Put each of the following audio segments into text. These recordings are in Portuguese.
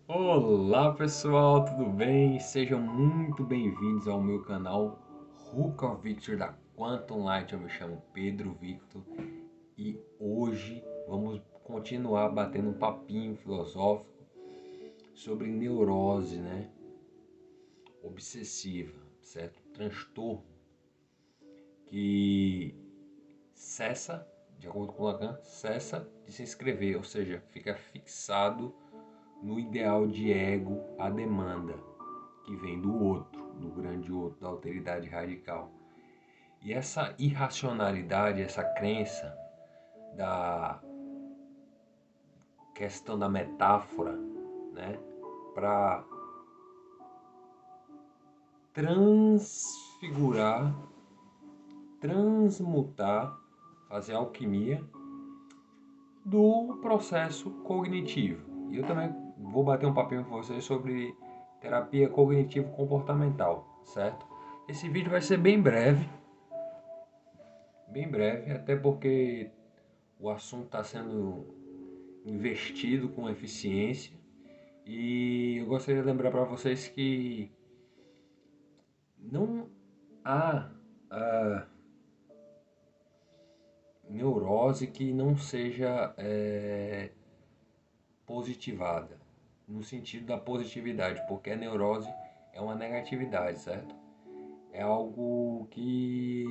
Olá pessoal, tudo bem? Sejam muito bem-vindos ao meu canal Hook of Victor da Quantum Light. Eu me chamo Pedro Victor e hoje vamos continuar batendo um papinho filosófico sobre neurose, né? Obsessiva, certo? Transtorno que cessa, de acordo com Lacan, cessa de se inscrever, ou seja, fica fixado no ideal de ego à demanda, que vem do outro, do grande outro, da alteridade radical. E essa irracionalidade, essa crença da questão da metáfora, né, para transfigurar, transmutar, fazer alquimia do processo cognitivo. E eu também vou bater um papinho com vocês sobre terapia cognitivo-comportamental, certo? Esse vídeo vai ser bem breve, até porque o assunto está sendo investido com eficiência. E eu gostaria de lembrar para vocês que não há a neurose que não seja positivada, no sentido da positividade, porque a neurose é uma negatividade, certo? É algo que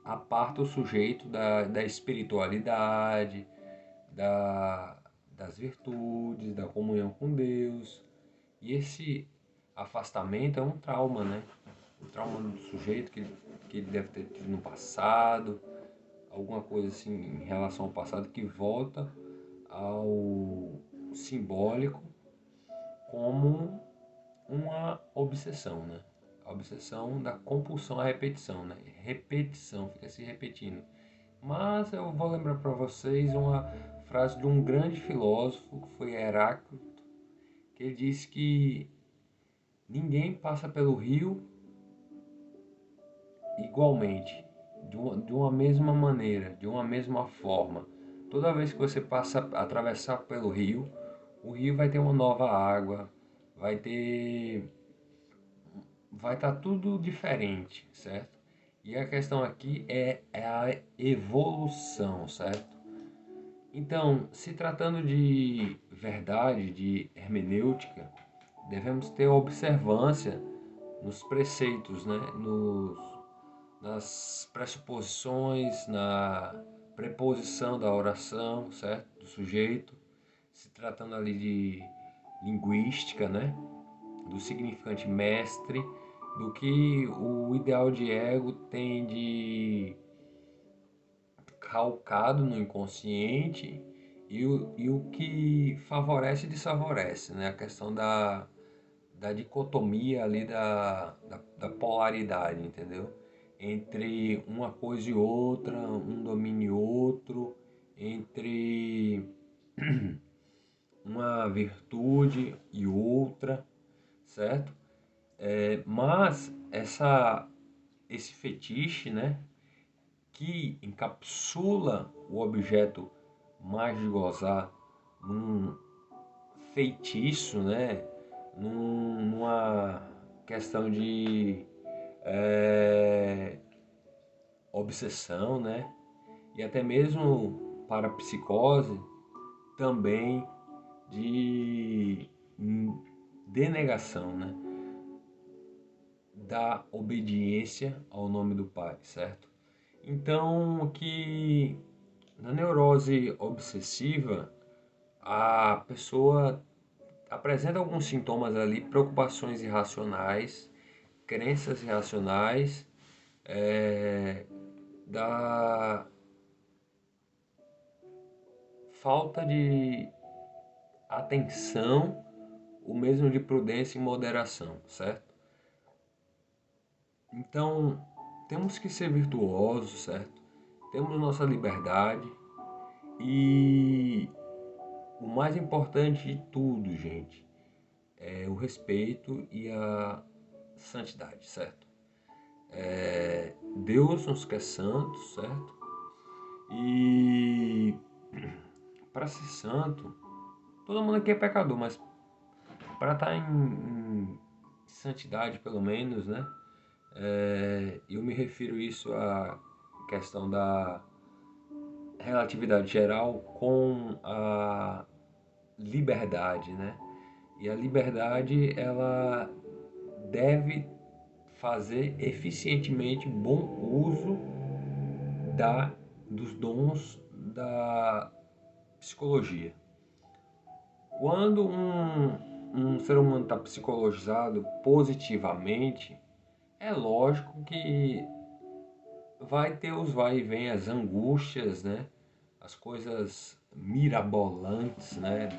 aparta o sujeito da espiritualidade, da, das virtudes, da comunhão com Deus. E esse afastamento é um trauma, né? Um trauma do sujeito que ele deve ter tido no passado, alguma coisa assim em relação ao passado que volta ao simbólico como uma obsessão, né? A obsessão da compulsão à repetição, né? Repetição, fica se repetindo. Mas eu vou lembrar para vocês uma frase de um grande filósofo, que foi Heráclito, que ele disse que ninguém passa pelo rio igualmente, de uma mesma maneira, de uma mesma forma. Toda vez que você passa a atravessar pelo rio, o rio vai ter uma nova água, vai ter, vai estar tudo diferente, certo? E a questão aqui é a evolução, certo? Então, se tratando de verdade, de hermenêutica, devemos ter observância nos preceitos, né? Nas pressuposições, na preposição da oração, certo? Do sujeito, se tratando ali de linguística, né? Do significante mestre, do que o ideal de ego tem de calcado no inconsciente e o que favorece e desfavorece, né? A questão da dicotomia ali da polaridade, entendeu? Entre uma coisa e outra, um domínio e outro, entre uma virtude e outra, certo? Mas esse fetiche, né, que encapsula o objeto mais de gozar num feitiço, né, numa questão de é, obsessão, né, e até mesmo para psicose também de denegação, né, da obediência ao nome do Pai, certo? Então, que na neurose obsessiva, a pessoa apresenta alguns sintomas ali, preocupações irracionais, crenças irracionais, da falta de atenção, o mesmo de prudência e moderação, certo? Então, temos que ser virtuosos, certo? Temos nossa liberdade e o mais importante de tudo, gente, é o respeito e a santidade, certo? Deus nos quer santos, certo? E para ser santo, todo mundo aqui é pecador, mas para estar em santidade, pelo menos, né? Eu me refiro isso à questão da relatividade geral com a liberdade, né? E a liberdade, ela deve fazer eficientemente bom uso dos dons da psicologia. Quando um ser humano está psicologizado positivamente, é lógico que vai ter os vai e vem, as angústias, né? As coisas mirabolantes, né?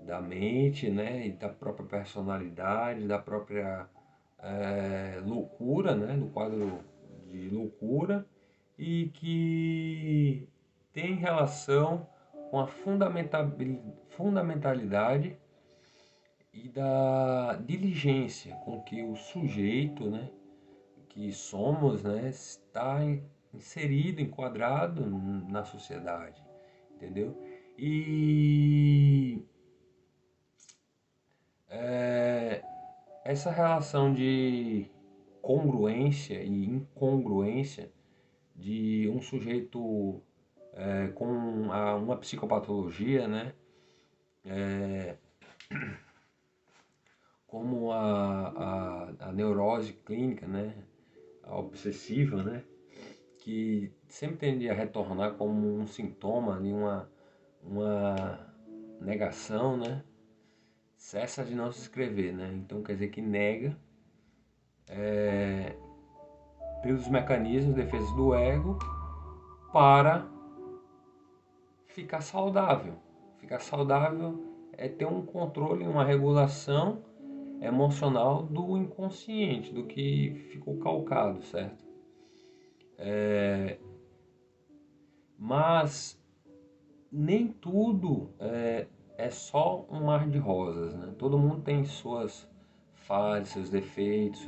Da mente, né? E da própria personalidade, da própria loucura, né? Do quadro de loucura, e que tem relação com a fundamentalidade e da diligência com que o sujeito, né, que somos, né, está inserido, enquadrado na sociedade, entendeu? E essa relação de congruência e incongruência de um sujeito com uma psicopatologia, né, como a neurose clínica, né, a obsessiva, né, que sempre tende a retornar como um sintoma de uma negação, né, cessa de não se escrever, né, então quer dizer que nega pelos mecanismos de defesa do ego para ficar saudável. Ficar saudável é ter um controle, uma regulação emocional do inconsciente, do que ficou calcado, certo? Mas nem tudo é só um mar de rosas, né? Todo mundo tem suas falhas, seus defeitos,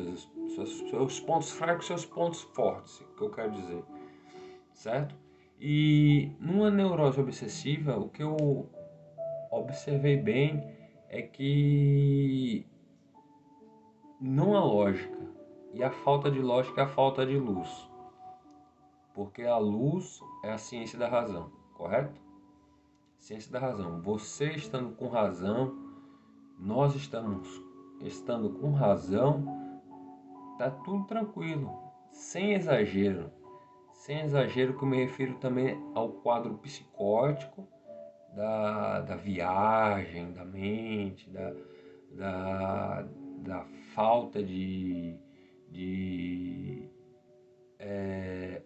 seus pontos fracos, seus pontos fortes, que eu quero dizer, certo? E numa neurose obsessiva, o que eu observei bem é que não há lógica, e a falta de lógica é a falta de luz, porque a luz é a ciência da razão, correto? Ciência da razão. Você estando com razão, nós estando com razão, tá tudo tranquilo, sem exagero. Sem exagero, que eu me refiro também ao quadro psicótico da viagem, da mente, da, da falta de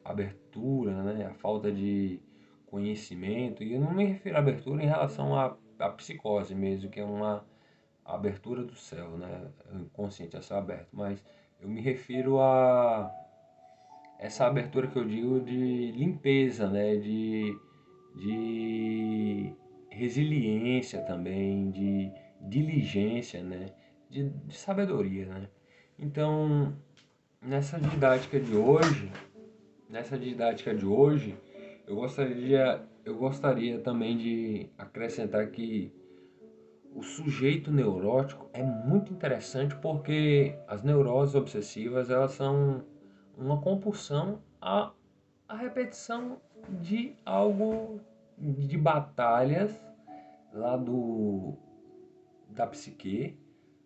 abertura, né? A falta de conhecimento. E eu não me refiro à abertura em relação à psicose mesmo, que é uma abertura do céu, né? O inconsciente é céu aberto. Mas eu me refiro a essa abertura que eu digo de limpeza, né? De resiliência também, de diligência, né? De sabedoria, né? Então, nessa didática de hoje, eu gostaria também de acrescentar que o sujeito neurótico é muito interessante, porque as neuroses obsessivas, elas são uma compulsão à repetição de algo, de batalhas lá da psique,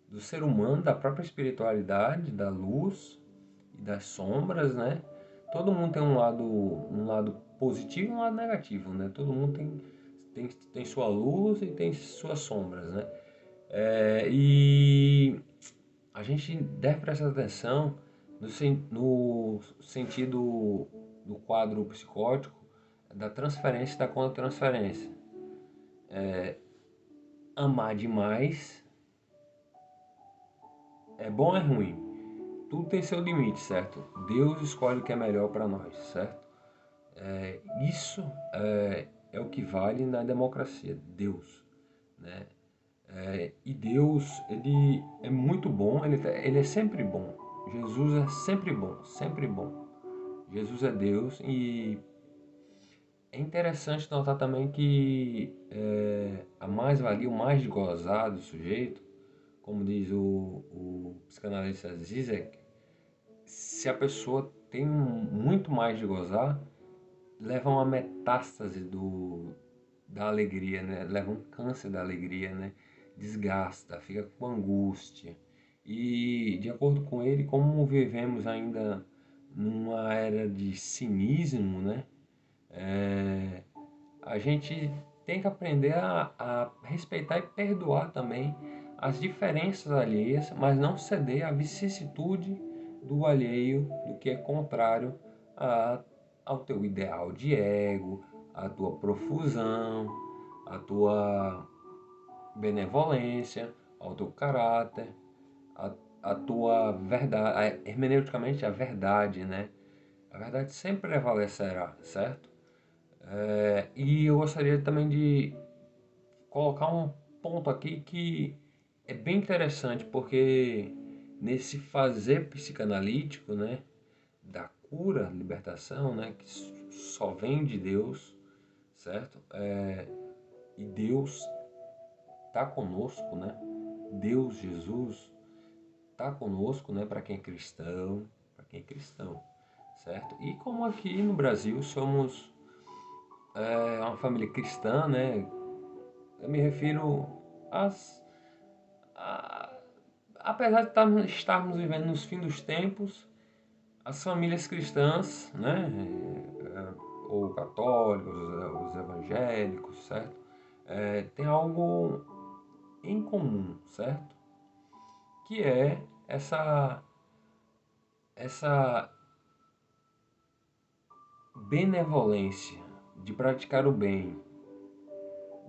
do ser humano, da própria espiritualidade, da luz e das sombras, né? Todo mundo tem um lado positivo e um lado negativo, né? Todo mundo tem sua luz e tem suas sombras, né? E a gente deve prestar atenção no sentido do quadro psicótico, da transferência e da contra-transferência. Amar demais é bom ou é ruim? Tudo tem seu limite, certo? Deus escolhe o que é melhor para nós, certo? Isso é o que vale na democracia, Deus, né? E Deus, ele é muito bom, ele é sempre bom. Jesus é sempre bom, sempre bom. Jesus é Deus, e é interessante notar também que a mais-valia, o mais de gozar do sujeito, como diz o psicanalista Zizek, se a pessoa tem muito mais de gozar, leva uma metástase da alegria, né? Leva um câncer da alegria, né? Desgasta, fica com angústia. E, de acordo com ele, como vivemos ainda numa era de cinismo, né? É, a gente tem que aprender a respeitar e perdoar também as diferenças alheias, mas não ceder à vicissitude do alheio, do que é contrário a, ao teu ideal de ego, à tua profusão, à tua benevolência, ao teu caráter, a, a tua verdade, hermeneuticamente a verdade, né? A verdade sempre prevalecerá, certo? E eu gostaria também de colocar um ponto aqui que é bem interessante, porque nesse fazer psicanalítico, né, da cura, libertação, né, que só vem de Deus, certo? E Deus está conosco, né? Deus, Jesus, está conosco, né, para quem é cristão, certo? E como aqui no Brasil somos uma família cristã, né? Eu me refiro às. A, apesar de estarmos vivendo nos fins dos tempos, as famílias cristãs, né? Ou católicos, os evangélicos, certo? Tem algo em comum, certo? Que é essa benevolência de praticar o bem,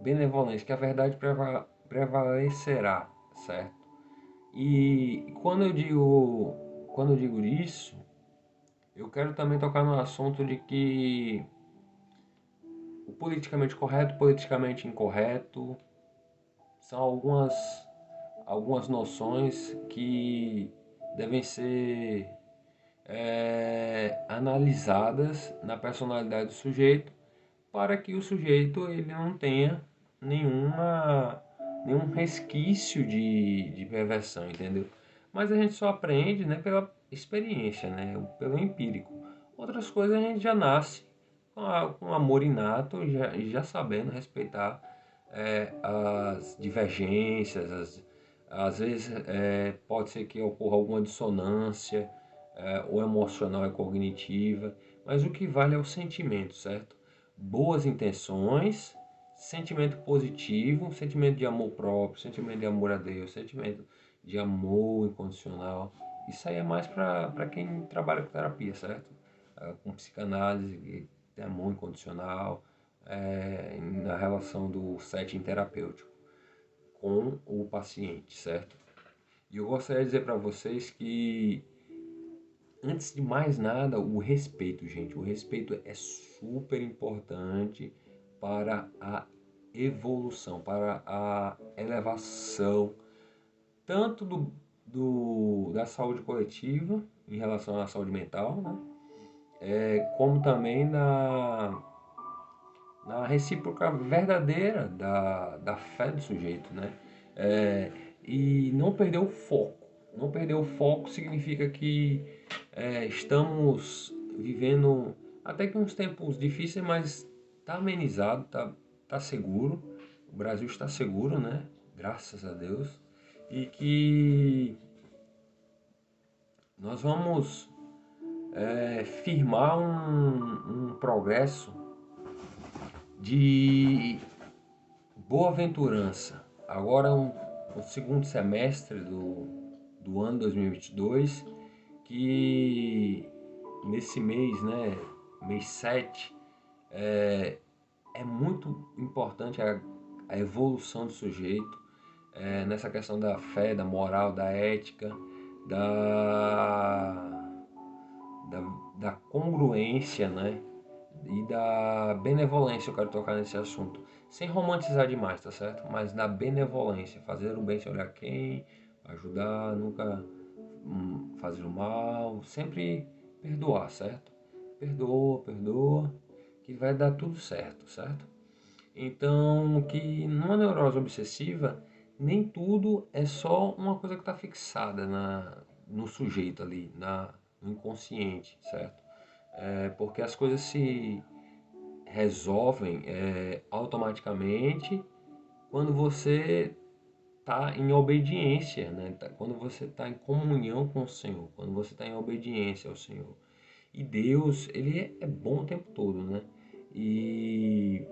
benevolência, que a verdade prevalecerá, certo? E quando eu digo isso, eu quero também tocar no assunto de que o politicamente correto, politicamente incorreto, são algumas noções que devem ser analisadas na personalidade do sujeito para que o sujeito ele não tenha nenhum resquício de perversão, entendeu? Mas a gente só aprende, né, pela experiência, né, pelo empírico. Outras coisas a gente já nasce com amor inato e já sabendo respeitar as divergências, às vezes pode ser que ocorra alguma dissonância, ou emocional e cognitiva, mas o que vale é o sentimento, certo? Boas intenções, sentimento positivo, sentimento de amor próprio, sentimento de amor a Deus, sentimento de amor incondicional. Isso aí é mais para quem trabalha com terapia, certo? Com psicanálise, de amor incondicional, na relação do setting terapêutico com o paciente, certo? E eu gostaria de dizer para vocês que antes de mais nada, o respeito, gente. O respeito é super importante para a evolução, para a elevação, tanto da saúde coletiva em relação à saúde mental, né? Como também na recíproca verdadeira da fé do sujeito, né? E não perder o foco. Não perder o foco significa que estamos vivendo até que uns tempos difíceis, mas tá amenizado, tá seguro. O Brasil está seguro, né? Graças a Deus. E que nós vamos firmar um progresso de boa-aventurança. Agora o segundo semestre do ano 2022, que nesse mês, né, mês 7, é muito importante a evolução do sujeito, nessa questão da fé, da moral, da ética, da, da, da congruência, né? E da benevolência, eu quero tocar nesse assunto. Sem romantizar demais, tá certo? Mas da benevolência, fazer o bem sem olhar quem, ajudar, nunca fazer o mal, sempre perdoar, certo? Perdoa, perdoa, que vai dar tudo certo, certo? Então, que numa neurose obsessiva, nem tudo é só uma coisa que está fixada no sujeito ali, no inconsciente, certo? Porque as coisas se resolvem automaticamente quando você está em obediência, né? Quando você está em comunhão com o Senhor, quando você está em obediência ao Senhor. E Deus, ele é bom o tempo todo, né? E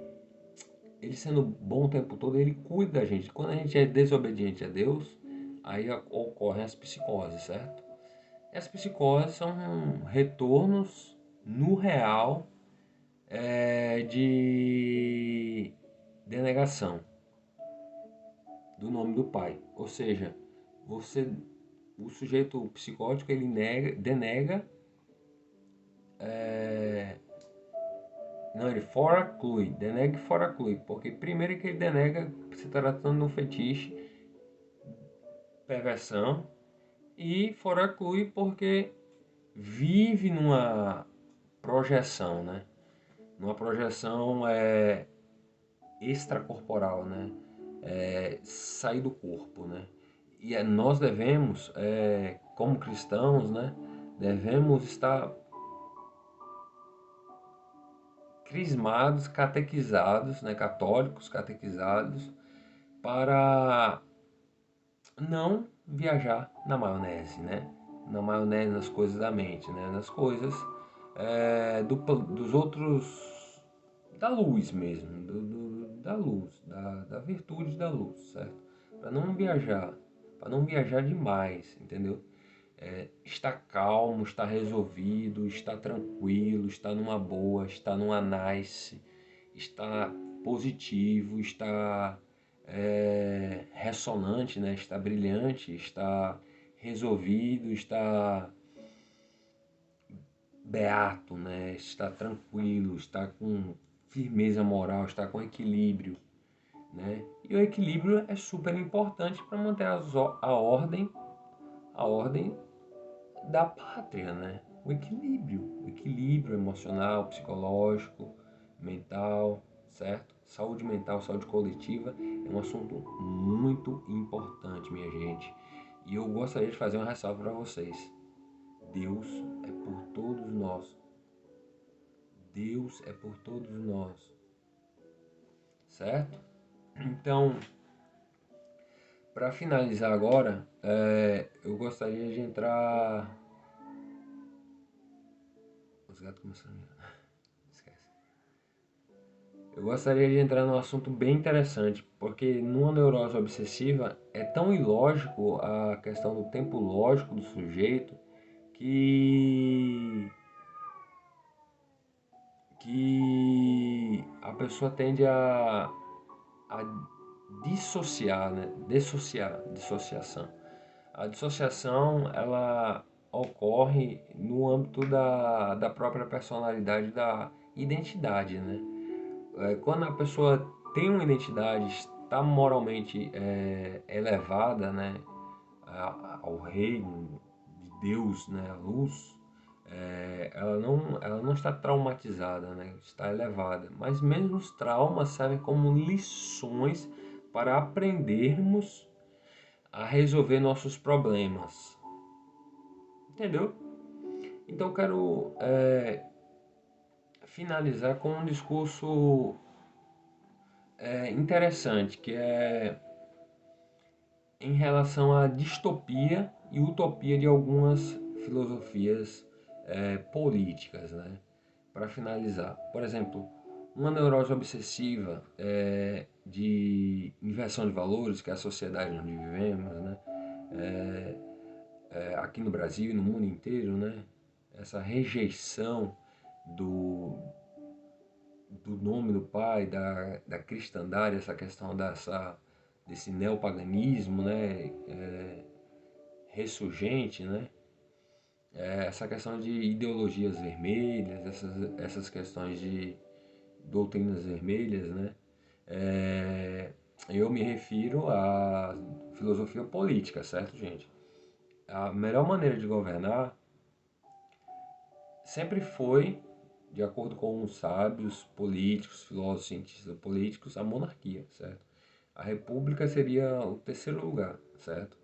ele sendo bom o tempo todo, ele cuida da gente. Quando a gente é desobediente a Deus, aí ocorrem as psicoses, certo? E as psicoses são retornos no real de denegação do nome do Pai. Ou seja, você, o sujeito psicótico, ele denega, não, ele foraclui, denega e foraclui, porque primeiro que ele denega se tratando de um fetiche, perversão, e foraclui porque vive numa projeção, né? Numa projeção extracorporal, né? Sair do corpo, né? E nós devemos, como cristãos, né? Devemos estar crismados, catequizados, né? Católicos catequizados para não viajar na maionese, né? Na maionese, nas coisas da mente, né? Nas coisas dos outros, da luz mesmo, da luz, da virtude da luz, certo? Para não viajar demais, entendeu? Está calmo, está resolvido, está tranquilo, está numa boa, está numa nice, está positivo, está ressonante, né? Está brilhante, está resolvido, está beato, né? Está tranquilo, está com firmeza moral, está com equilíbrio, né? E o equilíbrio é super importante para manter a ordem da pátria, né? O equilíbrio emocional, psicológico, mental, certo? Saúde mental, saúde coletiva é um assunto muito importante, minha gente. E eu gostaria de fazer uma ressalva para vocês. Deus é por todos nós. Deus é por todos nós, certo? Então, para finalizar agora, eu gostaria de entrar. Os gatos começaram a... Esquece. Eu gostaria de entrar num assunto bem interessante, porque numa neurose obsessiva é tão ilógico a questão do tempo lógico do sujeito que a pessoa tende a dissociar, né? Dissociação. A dissociação, ela ocorre no âmbito da própria personalidade, da identidade, né? Quando a pessoa tem uma identidade, está moralmente elevada, né? Ao reino de Deus, né? A luz, ela não está traumatizada, né? Está elevada. Mas mesmo os traumas servem como lições para aprendermos a resolver nossos problemas. Entendeu? Então eu quero finalizar com um discurso interessante, que é em relação à distopia e utopia de algumas filosofias políticas, né? Para finalizar, por exemplo, uma neurose obsessiva de inversão de valores, que é a sociedade onde vivemos, né? Aqui no Brasil e no mundo inteiro, né? Essa rejeição do, do nome do Pai, da cristandade, essa questão desse neopaganismo, né? Ressurgente, né? Essa questão de ideologias vermelhas, essas questões de doutrinas vermelhas, né? Eu me refiro à filosofia política, certo, gente? A melhor maneira de governar sempre foi de acordo com os sábios políticos, filósofos, cientistas políticos, a monarquia, certo? A república seria o terceiro lugar, certo?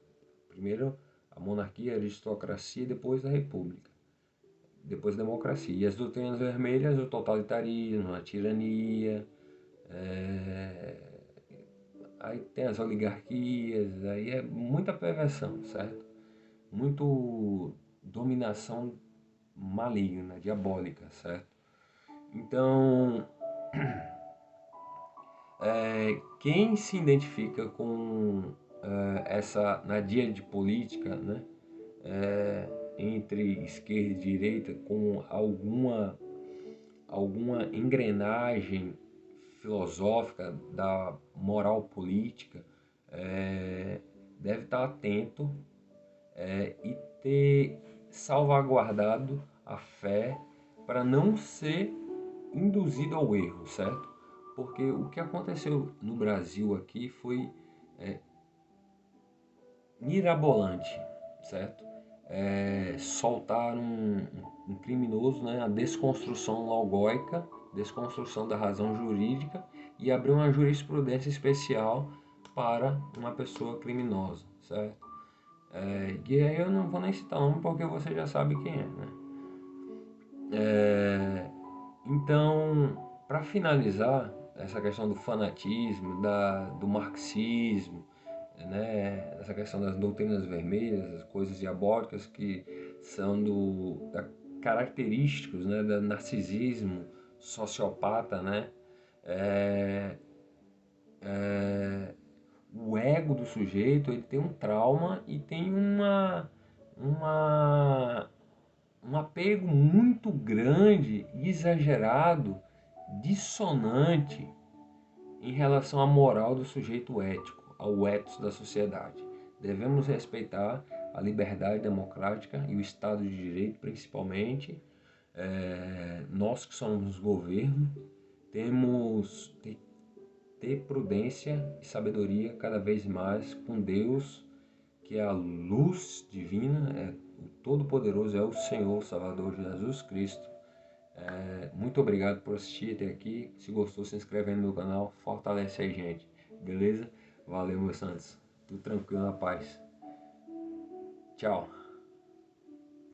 Primeiro a monarquia, a aristocracia, depois a república, depois a democracia. E as doutrinas vermelhas, o totalitarismo, a tirania, aí tem as oligarquias, aí é muita perversão, certo? Muito dominação maligna, diabólica, certo? Então, quem se identifica com essa na dia de política, né, entre esquerda e direita, com alguma engrenagem filosófica da moral política, deve estar atento e ter salvaguardado a fé para não ser induzido ao erro, certo? Porque o que aconteceu no Brasil aqui foi mirabolante, certo? Soltaram um criminoso, né? A desconstrução logóica, desconstrução da razão jurídica e abriu uma jurisprudência especial para uma pessoa criminosa, certo? E aí eu não vou nem citar nome porque você já sabe quem é, né? Então, para finalizar essa questão do fanatismo, do marxismo, né, essa questão das doutrinas vermelhas, as coisas diabólicas que são característicos, né, do narcisismo sociopata, né, o ego do sujeito ele tem um trauma e tem uma um apego muito grande, exagerado, dissonante em relação à moral do sujeito ético, ao ethos da sociedade. Devemos respeitar a liberdade democrática e o Estado de Direito, principalmente. Nós que somos governo, temos que ter prudência e sabedoria cada vez mais com Deus, que é a luz divina, o Todo-Poderoso é o Senhor Salvador Jesus Cristo. Muito obrigado por assistir até aqui. Se gostou, se inscreve aí no meu canal. Fortalece aí, gente. Beleza? Valeu, meus santos. Tudo tranquilo, na paz. Tchau.